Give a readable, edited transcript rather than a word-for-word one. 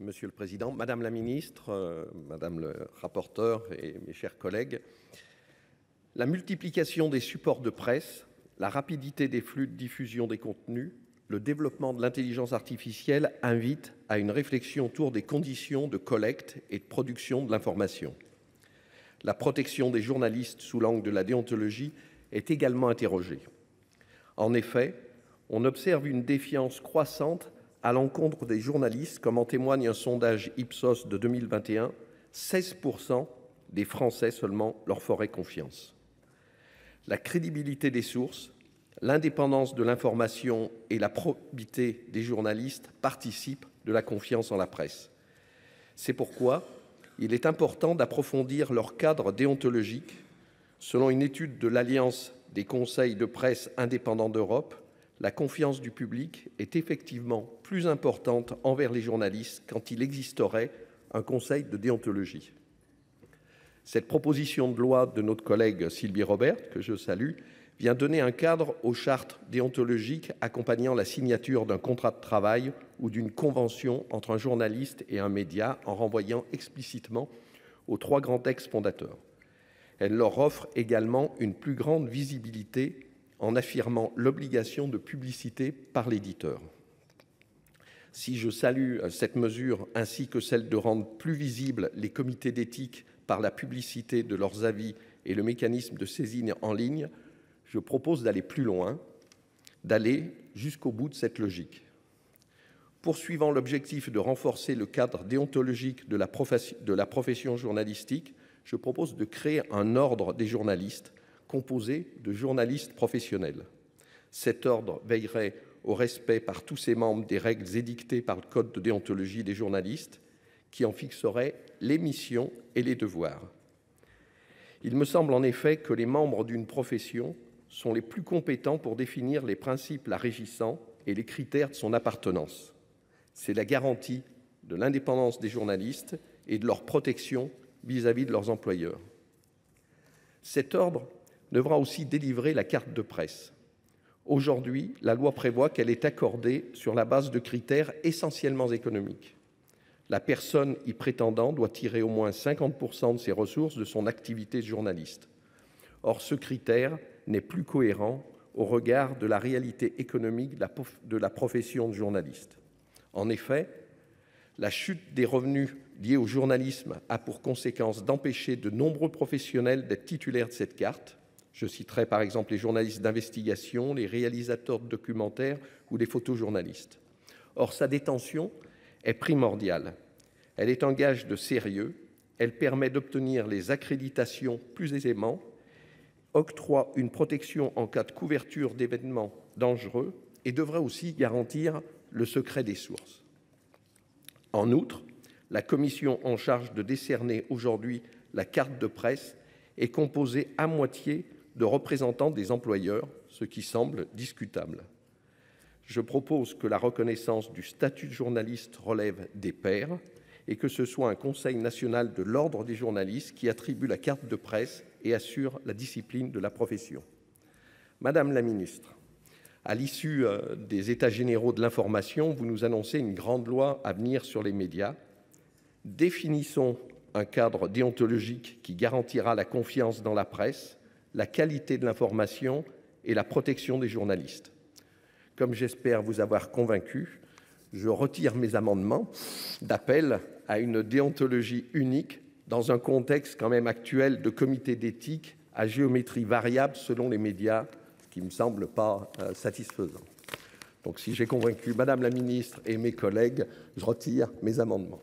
Monsieur le Président, Madame la Ministre, Madame le rapporteur et mes chers collègues. La multiplication des supports de presse, la rapidité des flux de diffusion des contenus, le développement de l'intelligence artificielle invitent à une réflexion autour des conditions de collecte et de production de l'information. La protection des journalistes sous l'angle de la déontologie est également interrogée. En effet, on observe une défiance croissante à l'encontre des journalistes, comme en témoigne un sondage Ipsos de 2021, 16% des Français seulement leur feraient confiance. La crédibilité des sources, l'indépendance de l'information et la probité des journalistes participent de la confiance en la presse. C'est pourquoi il est important d'approfondir leur cadre déontologique. Selon une étude de l'Alliance des conseils de presse indépendants d'Europe, la confiance du public est effectivement plus importante envers les journalistes quand il existerait un conseil de déontologie. Cette proposition de loi de notre collègue Sylvie Robert, que je salue, vient donner un cadre aux chartes déontologiques accompagnant la signature d'un contrat de travail ou d'une convention entre un journaliste et un média en renvoyant explicitement aux 3 grands textes fondateurs. Elle leur offre également une plus grande visibilité en affirmant l'obligation de publicité par l'éditeur. Si je salue cette mesure ainsi que celle de rendre plus visibles les comités d'éthique par la publicité de leurs avis et le mécanisme de saisine en ligne, je propose d'aller plus loin, d'aller jusqu'au bout de cette logique. Poursuivant l'objectif de renforcer le cadre déontologique de la profession journalistique, je propose de créer un ordre des journalistes composé de journalistes professionnels. Cet ordre veillerait au respect par tous ses membres des règles édictées par le Code de déontologie des journalistes, qui en fixerait les missions et les devoirs. Il me semble en effet que les membres d'une profession sont les plus compétents pour définir les principes la régissant et les critères de son appartenance. C'est la garantie de l'indépendance des journalistes et de leur protection vis-à-vis de leurs employeurs. Cet ordre devra aussi délivrer la carte de presse. Aujourd'hui, la loi prévoit qu'elle est accordée sur la base de critères essentiellement économiques. La personne y prétendant doit tirer au moins 50% de ses ressources de son activité de journaliste. Or, ce critère n'est plus cohérent au regard de la réalité économique de la profession de journaliste. En effet, la chute des revenus liés au journalisme a pour conséquence d'empêcher de nombreux professionnels d'être titulaires de cette carte. Je citerai par exemple les journalistes d'investigation, les réalisateurs de documentaires ou les photojournalistes. Or, sa détention est primordiale. Elle est un gage de sérieux, elle permet d'obtenir les accréditations plus aisément, octroie une protection en cas de couverture d'événements dangereux et devrait aussi garantir le secret des sources. En outre, la commission en charge de décerner aujourd'hui la carte de presse est composée à moitié de représentants des employeurs, ce qui semble discutable. Je propose que la reconnaissance du statut de journaliste relève des pairs et que ce soit un Conseil national de l'ordre des journalistes qui attribue la carte de presse et assure la discipline de la profession. Madame la Ministre, à l'issue des États généraux de l'information, vous nous annoncez une grande loi à venir sur les médias. Définissons un cadre déontologique qui garantira la confiance dans la presse, la qualité de l'information et la protection des journalistes. Comme j'espère vous avoir convaincu, je retire mes amendements d'appel à une déontologie unique dans un contexte quand même actuel de comités d'éthique à géométrie variable selon les médias, ce qui ne me semble pas satisfaisant. Donc si j'ai convaincu Madame la Ministre et mes collègues, je retire mes amendements.